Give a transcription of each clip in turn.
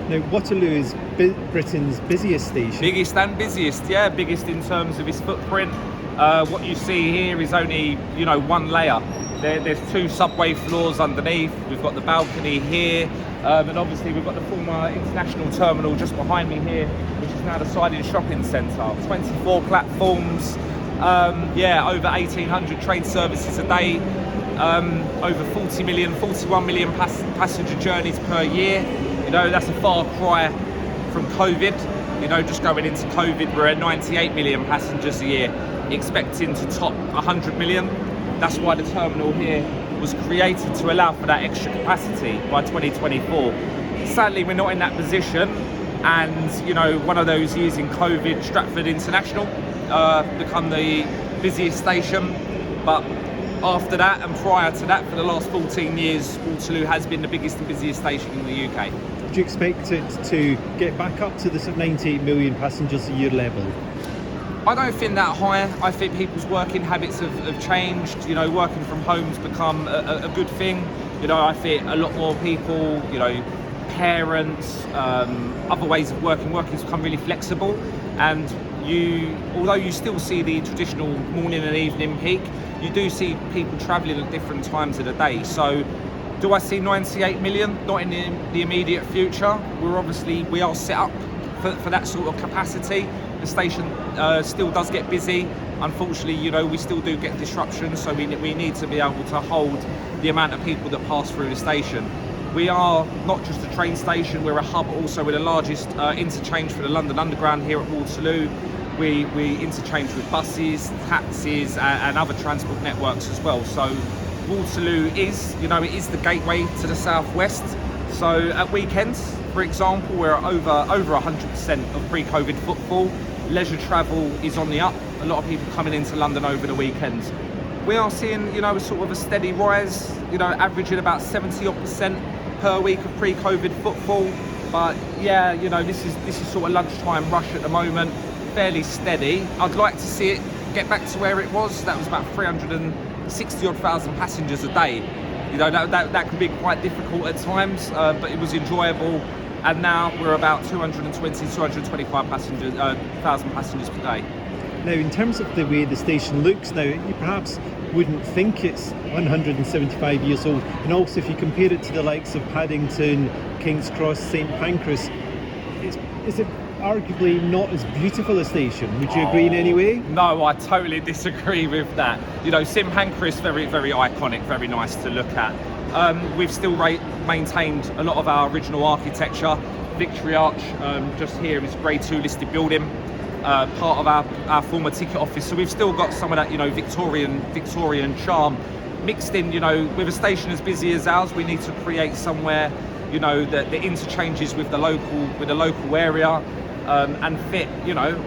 Now, Waterloo is Britain's busiest station. Biggest and busiest, yeah, biggest in terms of its footprint. What you see here is only, one layer. There's 2 subway floors underneath. We've got the balcony here, and obviously we've got the former international terminal just behind me here, which is now the siding shopping centre. 24 platforms, over 1,800 train services a day, over 41 million passenger journeys per year. That's a far cry from COVID. Just going into COVID, we're at 98 million passengers a year, expecting to top 100 million. That's why the terminal here was created, to allow for that extra capacity by 2024. Sadly, we're not in that position, and one of those years in COVID, Stratford International become the busiest station. But after that and prior to that, for the last 14 years, Waterloo has been the biggest and busiest station in the UK. Do you expect it to get back up to the sort of 98 million passengers a year level? I don't think that high. I think people's working habits have changed. Working from home's become a good thing. I think a lot more people, parents, other ways of working's become really flexible. And although you still see the traditional morning and evening peak, you do see people travelling at different times of the day. So do I see 98 million? Not in the immediate future. We are set up for that sort of capacity. The station still does get busy. Unfortunately, we still do get disruptions, so we need to be able to hold the amount of people that pass through the station. We are not just a train station, we're a hub also. We're the largest interchange for the London Underground here at Waterloo. We interchange with buses, taxis and other transport networks as well. So Waterloo is, it is the gateway to the southwest. So at weekends, for example, we're at over 100% of pre-COVID footfall. Leisure travel is on the up. A lot of people coming into London over the weekends. We are seeing, sort of a steady rise, averaging about 70% per week of pre-COVID footfall. But yeah, this is sort of lunchtime rush at the moment, fairly steady. I'd like to see it get back to where it was. That was about 360,000 passengers a day. That can be quite difficult at times, but it was enjoyable. And now we're about 225,000 passengers per day. Now, in terms of the way the station looks now, you perhaps wouldn't think it's 175 years old. And also, if you compare it to the likes of Paddington, King's Cross, St Pancras, is it arguably not as beautiful a station? Would you agree in any way? No, I totally disagree with that. St Pancras, very, very iconic, very nice to look at. We've still maintained a lot of our original architecture. Victory Arch, just here, is a Grade 2 listed building, part of our former ticket office. So we've still got some of that, Victorian charm mixed in. With a station as busy as ours, we need to create somewhere, that interchanges with the local area, and fit,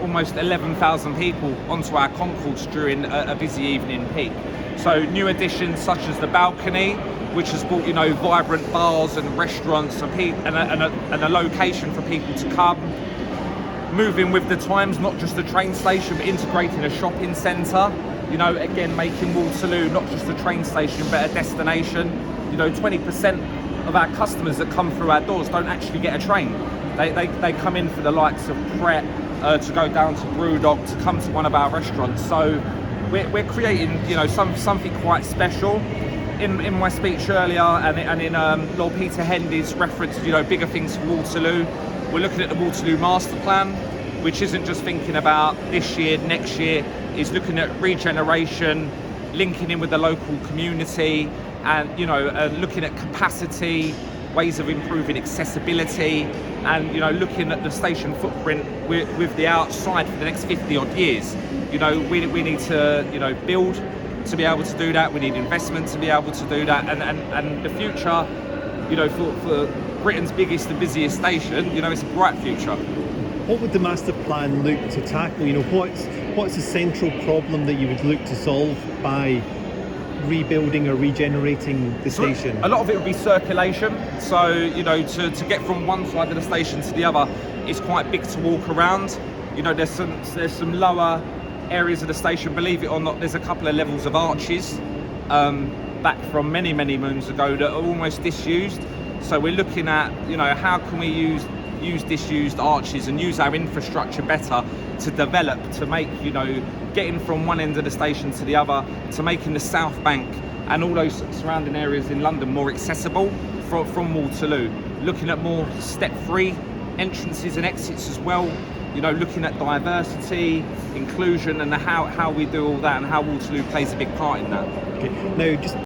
almost 11,000 people onto our concourse during a busy evening peak. So new additions such as the balcony, which has brought, vibrant bars and restaurants and a location for people to come. Moving with the times, not just a train station, but integrating a shopping centre. Again, making Waterloo not just a train station, but a destination. 20% of our customers that come through our doors don't actually get a train. They come in for the likes of Pret, to go down to Brewdog, to come to one of our restaurants. So we're creating, something quite special. In my speech earlier, and in Lord Peter Hendy's reference, bigger things for Waterloo, we're looking at the Waterloo Master Plan, which isn't just thinking about this year, next year, is looking at regeneration, linking in with the local community, and looking at capacity, ways of improving accessibility, and looking at the station footprint with the outside for the next 50 odd years. We need to build to be able to do that. We need investment to be able to do that, and the future, for Britain's biggest and busiest station, it's a bright future. What would the master plan look to tackle? What's the central problem that you would look to solve by rebuilding or regenerating the station? A lot of it would be circulation. So, to get from one side of the station to the other is quite big to walk around. There's some lower areas of the station, believe it or not. There's a couple of levels of arches back from many moons ago that are almost disused. So we're looking at, how can we use use disused arches and use our infrastructure better to develop, to make, you know, getting from one end of the station to the other, to making the South Bank and all those surrounding areas in London more accessible from Waterloo. Looking at more step-free entrances and exits as well. You know, looking at diversity, inclusion, and how we do all that, and how Waterloo plays a big part in that. Okay. Now, just